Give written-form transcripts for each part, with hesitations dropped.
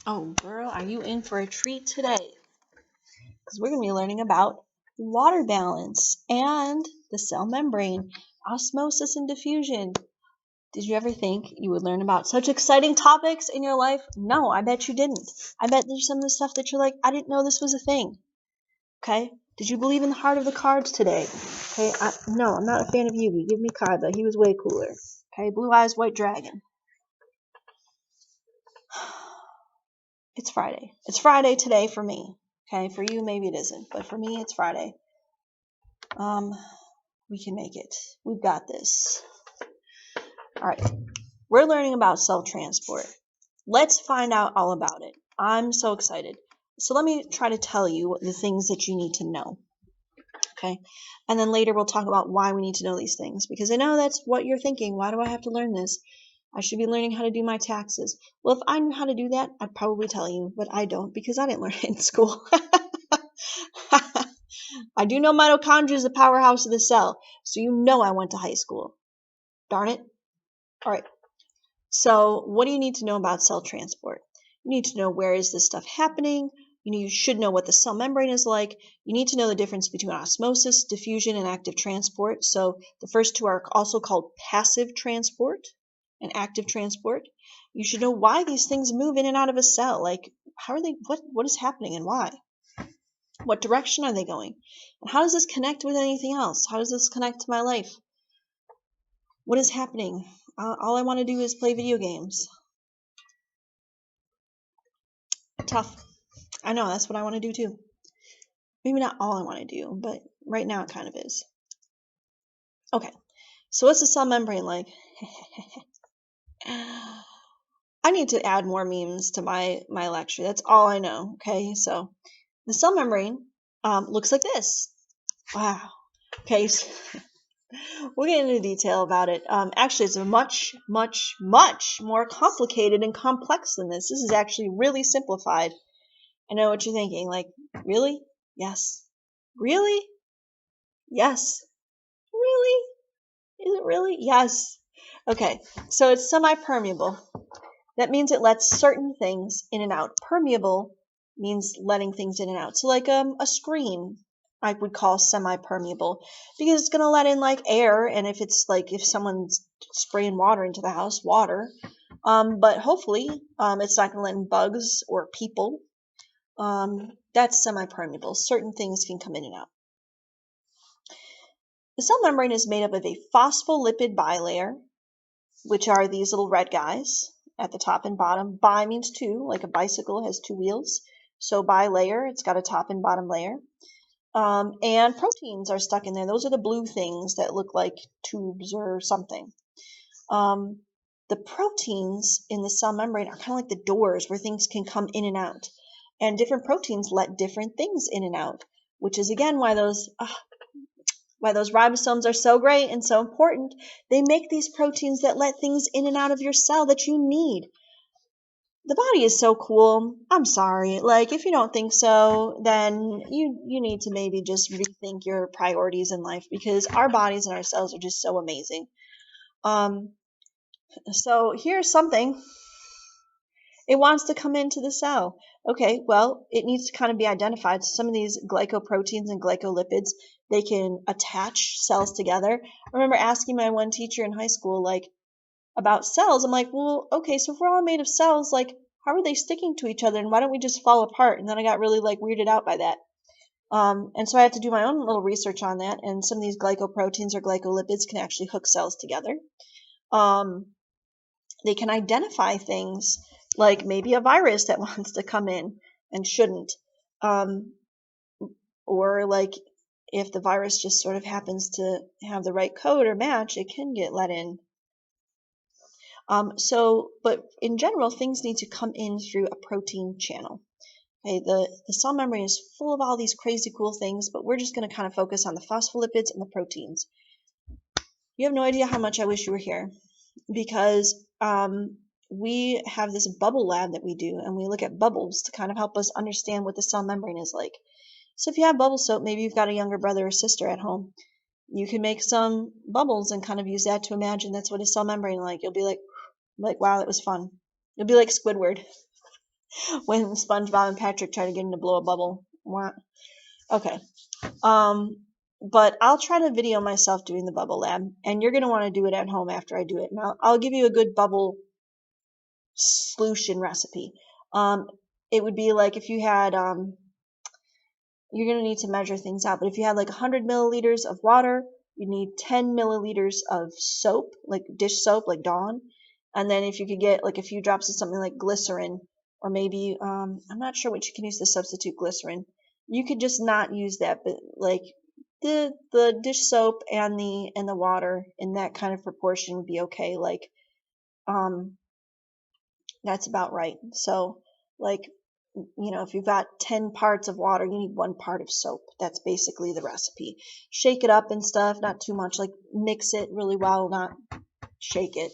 Oh, girl, are you in for a treat today? Because we're going to be learning about water balance and the cell membrane, osmosis and diffusion. Did you ever think you would learn about such exciting topics in your life? No, I bet you didn't. I bet there's some of the stuff that you're like, I didn't know this was a thing. Okay? Did you believe in the heart of the cards today? Okay, no, I'm not a fan of Yugi. Give me Kaiba. He was way cooler. Okay, Blue Eyes White Dragon. It's Friday. It's Friday today for me. Okay, for you maybe it isn't, but for me it's Friday. We can make it. We've got this. All right. We're learning about cell transport. Let's find out all about it. I'm so excited. So let me try to tell you the things that you need to know. Okay? And then later we'll talk about why we need to know these things, because I know that's what you're thinking. Why do I have to learn this? I should be learning how to do my taxes. Well, if I knew how to do that, I'd probably tell you, but I don't because I didn't learn it in school. I do know mitochondria is the powerhouse of the cell, so you know I went to high school. Darn it. All right. So what do you need to know about cell transport? You need to know where is this stuff happening. You should know what the cell membrane is like. You need to know the difference between osmosis, diffusion, and active transport. So the first two are also called passive transport and active transport. You should know why these things move in and out of a cell. Like, how are they? What is happening and why? What direction are they going? And how does this connect with anything else? How does this connect to my life? What is happening? All I want to do is play video games. Tough. I know, that's what I want to do too. Maybe not all I want to do, but right now it kind of is. Okay, so what's the cell membrane like? I need to add more memes to my lecture. That's all I know, okay? So the cell membrane looks like this. Wow. Okay, so we'll get into detail about it. Actually, it's much, much, much more complicated and complex than this. This is actually really simplified. I know what you're thinking. Like, really? Yes. Really? Yes. Really? Is it really? Yes. Okay, so it's semi-permeable. That means it lets certain things in and out. Permeable means letting things in and out. So like a screen, I would call semi-permeable because it's gonna let in like air, and if it's like if someone's spraying water into the house, water. But hopefully, it's not gonna let in bugs or people. That's semi-permeable. Certain things can come in and out. The cell membrane is made up of a phospholipid bilayer, which are these little red guys at the top and bottom. Bi means two, like a bicycle has two wheels. So bilayer, it's got a top and bottom layer. And proteins are stuck in there. Those are the blue things that look like tubes or something. The proteins in the cell membrane are kind of like the doors where things can come in and out. And different proteins let different things in and out, which is again why those ribosomes are so great and so important. They make these proteins that let things in and out of your cell that you need. The body is so cool. I'm sorry. Like, if you don't think so, then you need to maybe just rethink your priorities in life, because our bodies and our cells are just so amazing. So here's something. It wants to come into the cell. Okay, well, it needs to kind of be identified. So some of these glycoproteins and glycolipids, they can attach cells together. I remember asking my one teacher in high school, like, about cells. I'm like, well, okay, so if we're all made of cells, like, how are they sticking to each other, and why don't we just fall apart? And then I got really, like, weirded out by that. And so I had to do my own little research on that, and some of these glycoproteins or glycolipids can actually hook cells together. They can identify things like maybe a virus that wants to come in and shouldn't. Or like if the virus just sort of happens to have the right code or match, it can get let in. But in general, things need to come in through a protein channel. Okay, the cell membrane is full of all these crazy cool things, but we're just going to kind of focus on the phospholipids and the proteins. You have no idea how much I wish you were here, because we have this bubble lab that we do, and we look at bubbles to kind of help us understand what the cell membrane is like. So if you have bubble soap, maybe you've got a younger brother or sister at home, you can make some bubbles and kind of use that to imagine that's what a cell membrane like. You'll be like, wow, that was fun. You'll be like Squidward. when SpongeBob and Patrick try to get him to blow a bubble. Okay. But I'll try to video myself doing the bubble lab, and you're going to want to do it at home after I do it. And I'll give you a good bubble solution recipe. It would be like if you had, you're going to need to measure things out, but if you had like 100 milliliters of water, you need 10 milliliters of soap, like dish soap, like Dawn. And then if you could get like a few drops of something like glycerin, or maybe, I'm not sure what you can use to substitute glycerin. You could just not use that, but like the dish soap and the water in that kind of proportion would be okay. Like, that's about right. So, like, if you've got 10 parts of water, you need 1 part of soap. That's basically the recipe. Shake it up and stuff, not too much. Like, mix it really well, not shake it.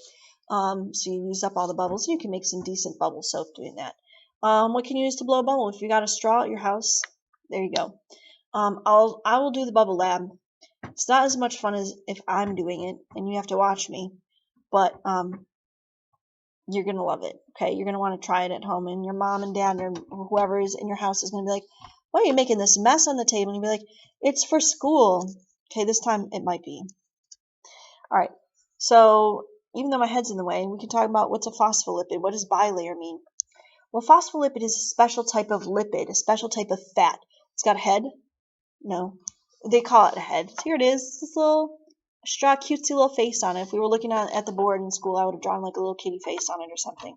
So you use up all the bubbles. You can make some decent bubble soap doing that. What can you use to blow a bubble? If you got a straw at your house, there you go. I will do the bubble lab. It's not as much fun as if I'm doing it and you have to watch me, but you're going to love it. Okay, you're going to want to try it at home, and your mom and dad or whoever is in your house is going to be like, why are you making this mess on the table? And you'll be like, it's for school. Okay, this time it might be. All right, so even though my head's in the way, we can talk about what's a phospholipid. What does bilayer mean? Well, phospholipid is a special type of lipid, a special type of fat. It's got a head. No, they call it a head. So here it is. This little straw, cutesy little face on it. If we were looking at the board in school, I would have drawn like a little kitty face on it or something.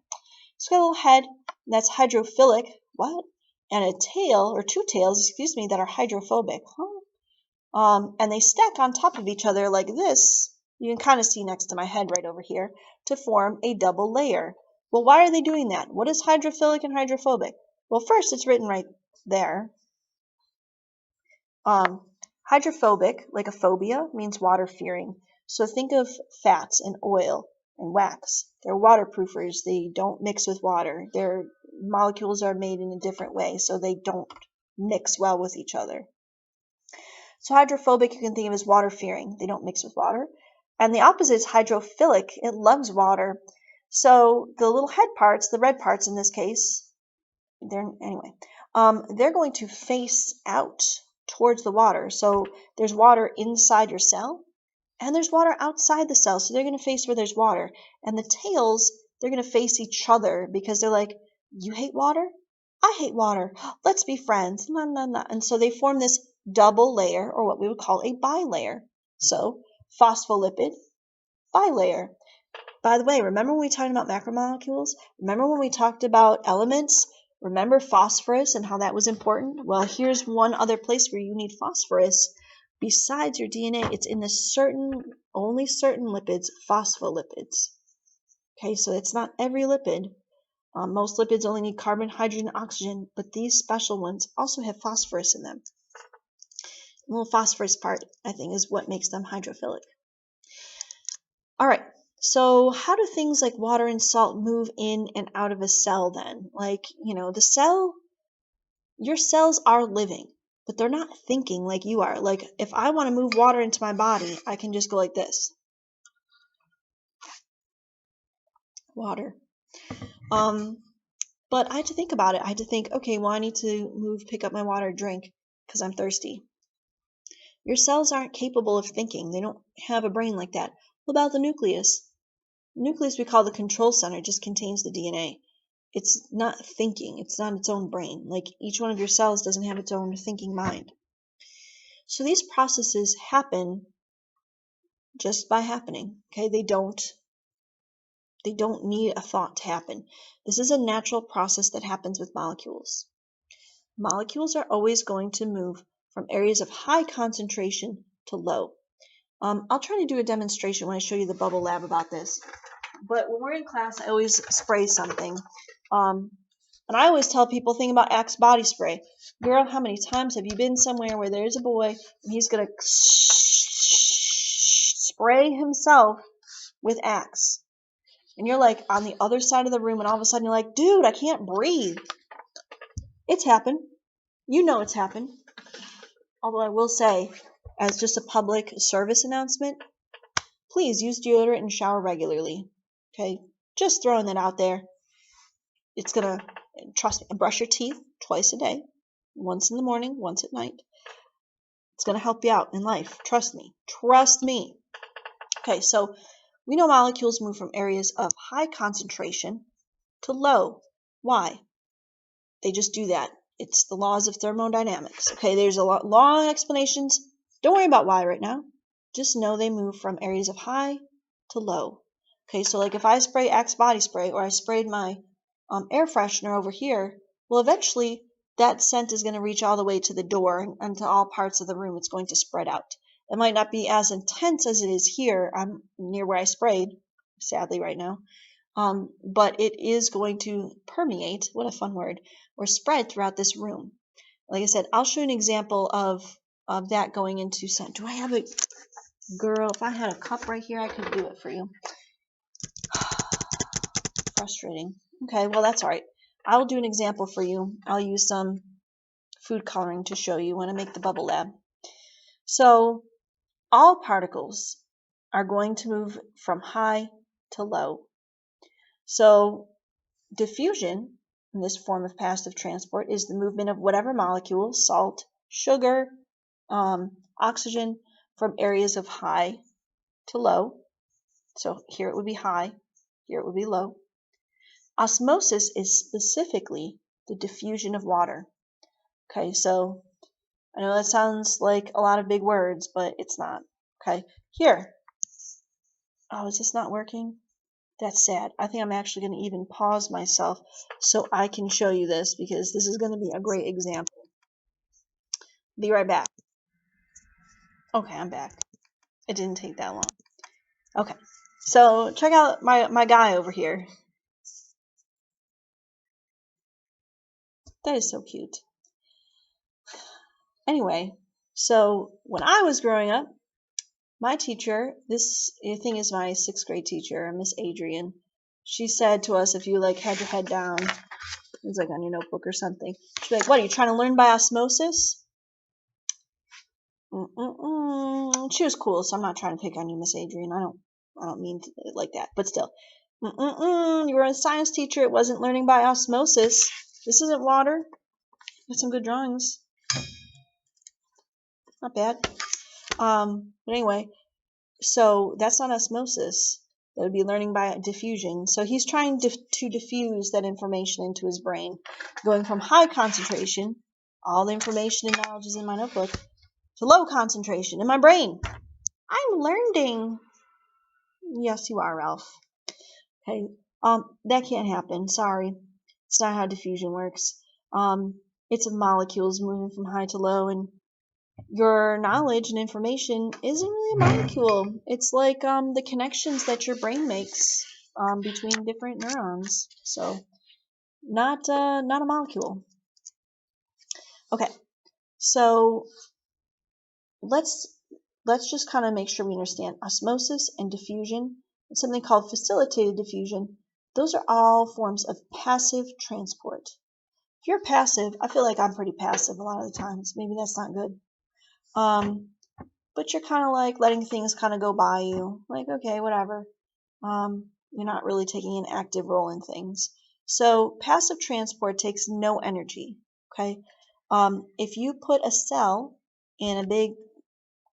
It's got a little head, and that's hydrophilic. What? And a tail, or 2 tails, excuse me, that are hydrophobic. Huh? And they stack on top of each other like this. You can kind of see next to my head right over here to form a double layer. Well, why are they doing that? What is hydrophilic and hydrophobic? Well, first, it's written right there. Hydrophobic, like a phobia, means water-fearing. So think of fats and oil and wax. They're waterproofers. They don't mix with water. Their molecules are made in a different way, so they don't mix well with each other. So hydrophobic you can think of as water-fearing. They don't mix with water. And the opposite is hydrophilic. It loves water. So the little head parts, the red parts in this case, they're going to face out towards the water. So there's water inside your cell, and there's water outside the cell. So they're going to face where there's water. And the tails, they're going to face each other because they're like, you hate water? I hate water. Let's be friends. Nah, nah, nah. And so they form this double layer, or what we would call a bilayer. So phospholipid, bilayer. By the way, remember when we talked about macromolecules? Remember when we talked about elements? Remember phosphorus and how that was important? Well, here's one other place where you need phosphorus. Besides your DNA, it's in only certain lipids, phospholipids. Okay, so it's not every lipid. Most lipids only need carbon, hydrogen, oxygen, but these special ones also have phosphorus in them. The little phosphorus part, I think, is what makes them hydrophilic. All right. So how do things like water and salt move in and out of a cell then? Like, the cell, your cells are living, but they're not thinking like you are. Like, if I want to move water into my body, I can just go like this. Water. But I had to think about it. I had to think, okay, well, I need to pick up my water, drink, because I'm thirsty. Your cells aren't capable of thinking. They don't have a brain like that. What about the nucleus? The nucleus we call the control center just contains the DNA. It's not thinking. It's not its own brain. Like each one of your cells doesn't have its own thinking mind. So these processes happen just by happening. Okay, they don't need a thought to happen. This is a natural process that happens with molecules. Molecules are always going to move from areas of high concentration to low. I'll try to do a demonstration when I show you the bubble lab about this. But when we're in class, I always spray something. And I always tell people, think about Axe body spray. Girl, how many times have you been somewhere where there's a boy and he's going to spray himself with Axe? And you're like on the other side of the room, and all of a sudden you're like, dude, I can't breathe. It's happened. You know it's happened. Although I will say, as just a public service announcement, please use deodorant and shower regularly. Okay? Just throwing that out there. It's going to Trust me, brush your teeth twice a day, once in the morning, once at night. It's going to help you out in life. Trust me. Trust me. Okay, so we know molecules move from areas of high concentration to low. Why? They just do that. It's the laws of thermodynamics. Okay, there's a lot long explanations. Don't worry about why right now. Just know they move from areas of high to low. Okay, so like if I spray Axe body spray or I sprayed my air freshener over here, well, eventually that scent is going to reach all the way to the door and to all parts of the room. It's going to spread out. It might not be as intense as it is here. I'm near where I sprayed, sadly, right now. But it is going to permeate, what a fun word, or spread throughout this room. Like I said, I'll show you an example of that going into scent. Do I have a girl? If I had a cup right here, I could do it for you. Frustrating. Okay, well, that's all right. I'll do an example for you. I'll use some food coloring to show you when I make the bubble lab. So all particles are going to move from high to low. So diffusion, in this form of passive transport, is the movement of whatever molecule, salt, sugar, oxygen, from areas of high to low. So here it would be high, here it would be low. Osmosis is specifically the diffusion of water. Okay, so I know that sounds like a lot of big words, but it's not. Okay, here. Oh, is this not working? That's sad. I think I'm actually going to even pause myself so I can show you this because this is going to be a great example. Be right back. Okay, I'm back. It didn't take that long. Okay, so check out my guy over here. That is so cute. Anyway, so when I was growing up, my teacher, this I think is my 6th grade teacher, Miss Adrian, she said to us, if you like had your head down, it's like on your notebook or something, she'd be like, what, are you trying to learn by osmosis? She was cool, so I'm not trying to pick on you, Miss Adrian. I don't mean it like that, but still. You were a science teacher. It wasn't learning by osmosis. This isn't water. Got some good drawings. Not bad. But anyway, so that's not osmosis. That would be learning by diffusion. So he's trying to diffuse that information into his brain, going from high concentration, all the information and knowledge is in my notebook, to low concentration in my brain. I'm learning. Yes, you are, Ralph. Okay, that can't happen. Sorry, it's not how diffusion works. It's molecules moving from high to low, and your knowledge and information isn't really a molecule. It's like the connections that your brain makes between different neurons. So not a molecule. Okay, so let's just kind of make sure we understand osmosis and diffusion and something called facilitated diffusion. Those are all forms of passive transport. If you're passive, I feel like I'm pretty passive a lot of the times. Maybe that's not good. But you're kind of like letting things kind of go by you. Like, okay, whatever. You're not really taking an active role in things. So passive transport takes no energy. Okay. If you put a cell in a big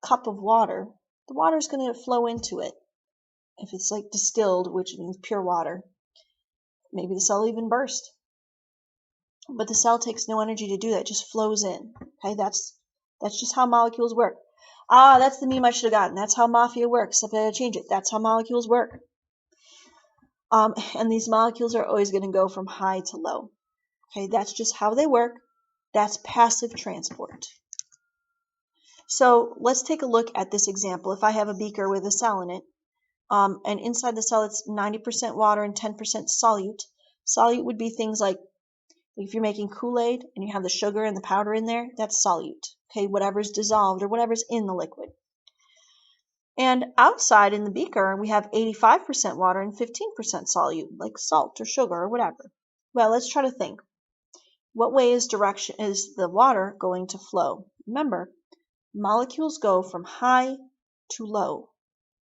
cup of water, the water is going to flow into it. If it's like distilled, which means pure water, maybe the cell even burst. But the cell takes no energy to do that; it just flows in. Okay, that's just how molecules work. That's the meme I should have gotten. That's how mafia works. I better change it. That's how molecules work. And these molecules are always going to go from high to low. Okay, that's just how they work. That's passive transport. So let's take a look at this example. If I have a beaker with a cell in it, and inside the cell it's 90% water and 10% solute. Solute would be things like if you're making Kool-Aid and you have the sugar and the powder in there, that's solute. Okay, whatever's dissolved or whatever's in the liquid. And outside in the beaker, we have 85% water and 15% solute, like salt or sugar or whatever. Well, let's try to think. What way is the water going to flow? Remember, molecules go from high to low.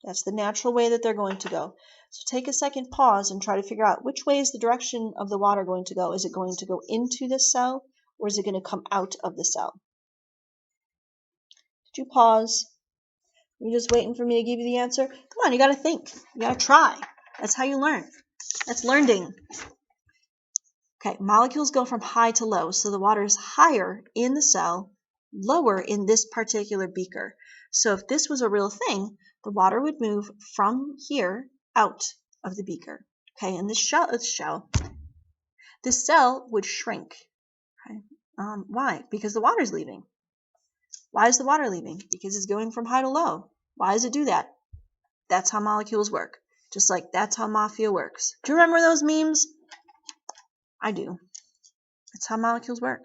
That's the natural way that they're going to go. So take a second, pause, and try to figure out which way is the direction of the water going to go. Is it going to go into the cell, or is it going to come out of the cell? Did you pause? You're just waiting for me to give you the answer? Come on, you got to think. You got to try. That's how you learn. That's learning. Okay, molecules go from high to low, so the water is higher in the cell, lower in this particular beaker. So if this was a real thing, the water would move from here out of the beaker. Okay, and this cell would shrink. Okay, why? Because the water's leaving. Why is the water leaving? Because it's going from high to low. Why does it do that? That's how molecules work. Just like that's how mafia works. Do you remember those memes? I do. That's how molecules work.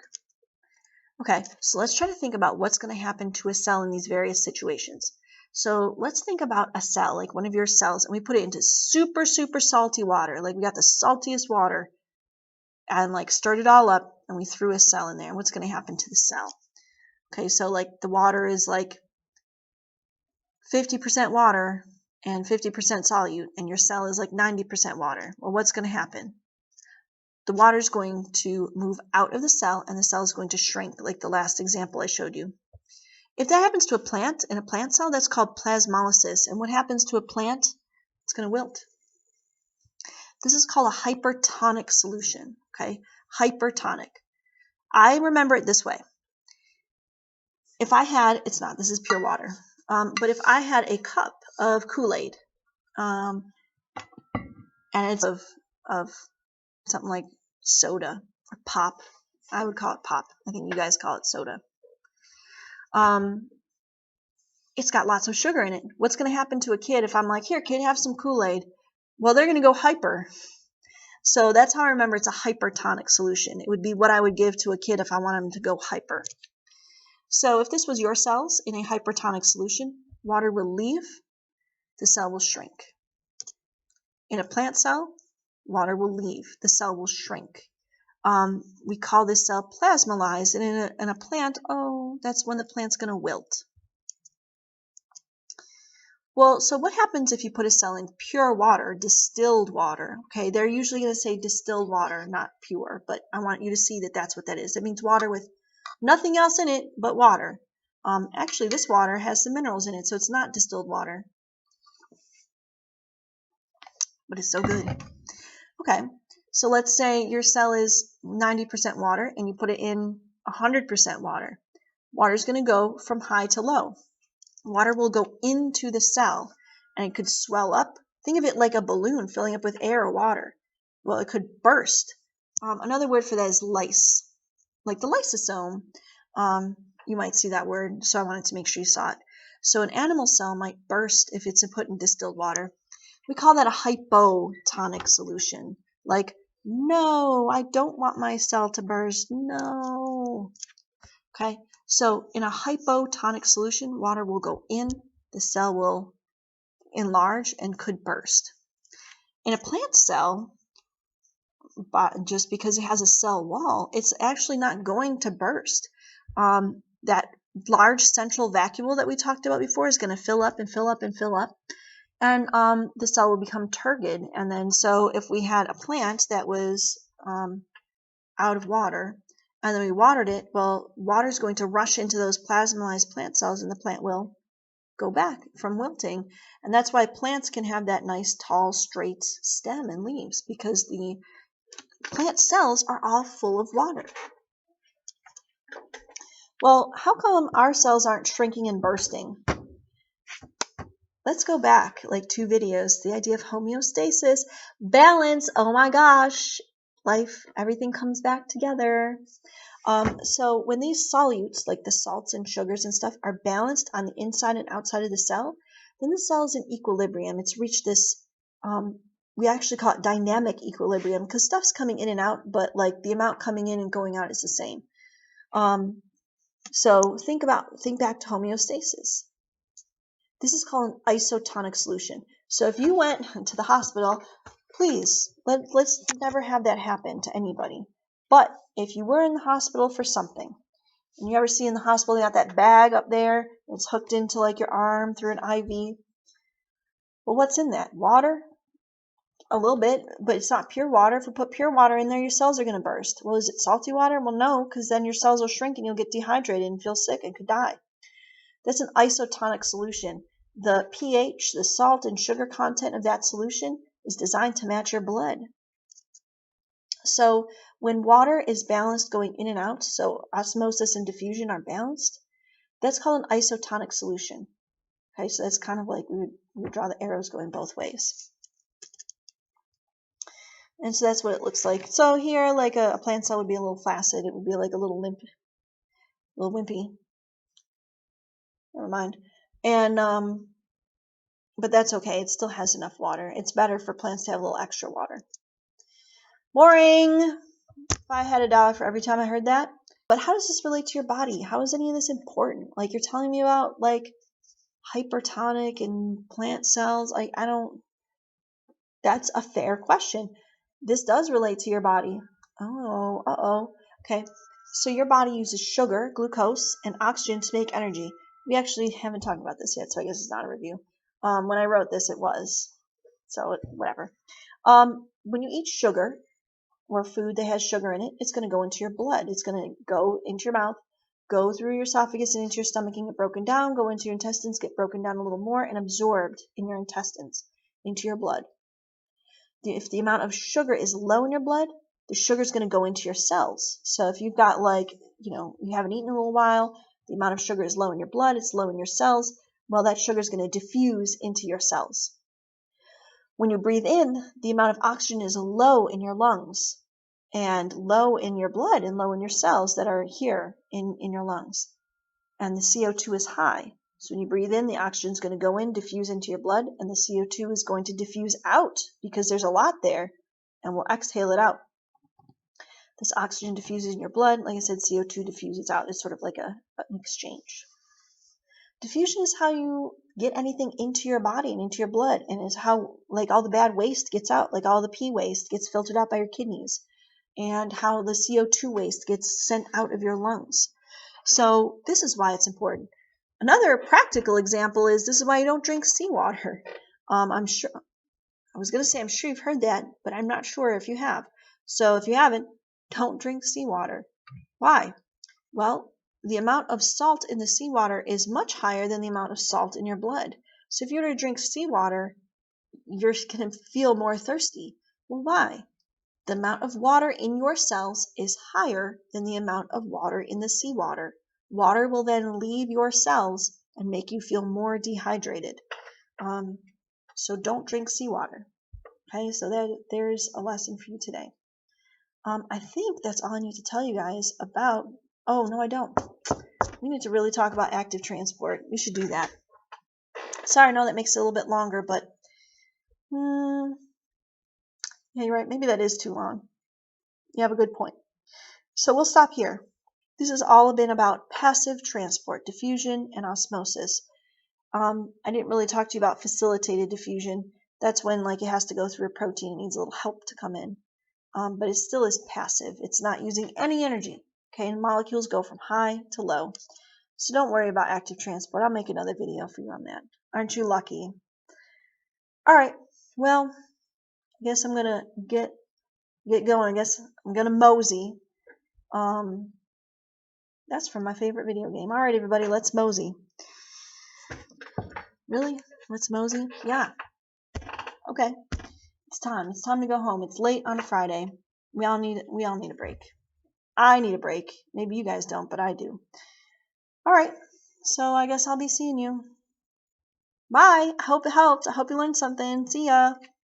Okay, so let's try to think about what's going to happen to a cell in these various situations. So let's think about a cell, like one of your cells, and we put it into super, super salty water. Like we got the saltiest water and like stirred it all up, and we threw a cell in there. What's going to happen to the cell? Okay, so like the water is like 50% water and 50% solute, and your cell is like 90% water. Well, what's going to happen? The water is going to move out of the cell, and the cell is going to shrink, like the last example I showed you. If that happens to a plant, in a plant cell, that's called plasmolysis. And what happens to a plant? It's going to wilt. This is called a hypertonic solution. Okay, hypertonic. I remember it this way. If I had, it's not, this is pure water. But if I had a cup of Kool-Aid, and it's of something like soda or pop. I would call it pop. I think you guys call it soda. It's got lots of sugar in it. What's going to happen to a kid if I'm like, here, kid, have some Kool-Aid? Well, they're going to go hyper. So that's how I remember it's a hypertonic solution. It would be what I would give to a kid if I want him to go hyper. So if this was your cells in a hypertonic solution, water will leave, the cell will shrink. In a plant cell, water will leave, the cell will shrink. We call this cell plasmolyzed, and in a plant, that's when the plant's going to wilt. Well, so what happens if you put a cell in pure water, distilled water? Okay, they're usually going to say distilled water, not pure, but I want you to see that that's what that is. It means water with nothing else in it but water. Actually, this water has some minerals in it, so it's not distilled water. But it's so good. Okay, so let's say your cell is 90% water, and you put it in 100% water. Water's going to go from high to low. Water will go into the cell, and it could swell up. Think of it like a balloon filling up with air or water. Well, it could burst. Another word for that is lyse, like the lysosome. You might see that word, so I wanted to make sure you saw it. So an animal cell might burst if it's put in distilled water. We call that a hypotonic solution. Like, no, I don't want my cell to burst. No. Okay, so in a hypotonic solution, water will go in, the cell will enlarge and could burst. In a plant cell, just because it has a cell wall, it's actually not going to burst. That large central vacuole that we talked about before is going to fill up and fill up and fill up, and the cell will become turgid. And then so if we had a plant that was out of water, and then we watered it, well, water is going to rush into those plasmolyzed plant cells, and the plant will go back from wilting. And that's why plants can have that nice, tall, straight stem and leaves, because the plant cells are all full of water. Well, how come our cells aren't shrinking and bursting? Let's go back like 2 videos. The idea of homeostasis, balance. Oh my gosh, life, everything comes back together. So when these solutes, like the salts and sugars and stuff, are balanced on the inside and outside of the cell, then the cell is in equilibrium. It's reached this, we actually call it dynamic equilibrium, because stuff's coming in and out, but like the amount coming in and going out is the same. So think back to homeostasis. This is called an isotonic solution. So if you went to the hospital, please, let's never have that happen to anybody. But if you were in the hospital for something, and you ever see in the hospital, they got that bag up there, it's hooked into like your arm through an IV. Well, what's in that? Water? a little bit, but it's not pure water. If we put pure water in there, your cells are going to burst. Well, is it salty water? Well, no, because then your cells will shrink and you'll get dehydrated and feel sick and could die. That's an isotonic solution. The pH, the salt and sugar content of that solution is designed to match your blood. So when water is balanced going in and out, so osmosis and diffusion are balanced, that's called an isotonic solution. Okay, so that's kind of like we would draw the arrows going both ways. And so that's what it looks like. So here, like a plant cell would be a little flaccid. It would be like a little limp, little wimpy. Never mind. And but that's okay. It still has enough water. It's better for plants to have a little extra water. Boring. If I had $1 for every time I heard that. But how does this relate to your body? How is any of this important? Like, you're telling me about like hypertonic and plant cells. Like, I don't. That's a fair question. This does relate to your body. Oh, okay. So your body uses sugar, glucose, and oxygen to make energy. We actually haven't talked about this yet, so I guess it's not a review. When I wrote this, it was. So whatever. When you eat sugar or food that has sugar in it, it's going to go into your blood. It's going to go into your mouth, go through your esophagus and into your stomach and get broken down, go into your intestines, get broken down a little more, and absorbed in your intestines into your blood. If the amount of sugar is low in your blood, the sugar is going to go into your cells. So if you've got you haven't eaten in a little while, the amount of sugar is low in your blood, it's low in your cells, well, that sugar is going to diffuse into your cells. When you breathe in, the amount of oxygen is low in your lungs and low in your blood and low in your cells that are here in your lungs. And the CO2 is high. So when you breathe in, the oxygen is going to go in, diffuse into your blood, and the CO2 is going to diffuse out because there's a lot there, and we'll exhale it out. This oxygen diffuses in your blood. Like I said, CO2 diffuses out. It's sort of like an exchange. Diffusion is how you get anything into your body and into your blood, and is how like all the bad waste gets out, like all the pee waste gets filtered out by your kidneys, and how the CO2 waste gets sent out of your lungs. So this is why it's important. Another practical example is this is why you don't drink seawater. I'm sure you've heard that, but I'm not sure if you have. So if you haven't, don't drink seawater. Why? Well, the amount of salt in the seawater is much higher than the amount of salt in your blood. So if you were to drink seawater, you're going to feel more thirsty. Well, why? The amount of water in your cells is higher than the amount of water in the seawater. Water will then leave your cells and make you feel more dehydrated. So don't drink seawater. Okay, so there's a lesson for you today. I think that's all I need to tell you guys about. Oh, no, I don't. We need to really talk about active transport. We should do that. Sorry, I know that makes it a little bit longer, but yeah, you're right. Maybe that is too long. You have a good point. So we'll stop here. This has all been about passive transport, diffusion, and osmosis. I didn't really talk to you about facilitated diffusion. That's when it has to go through a protein. It needs a little help to come in. But it still is passive. It's not using any energy. Okay, and molecules go from high to low. So don't worry about active transport. I'll make another video for you on that. Aren't you lucky? All right. Well, I guess I'm gonna get going. I guess I'm gonna mosey. That's from my favorite video game. All right, everybody, let's mosey. Really? Let's mosey? Yeah. Okay. It's time. It's time to go home. It's late on a Friday. We all need a break. I need a break. Maybe you guys don't, but I do. All right. So I guess I'll be seeing you. Bye. I hope it helped. I hope you learned something. See ya.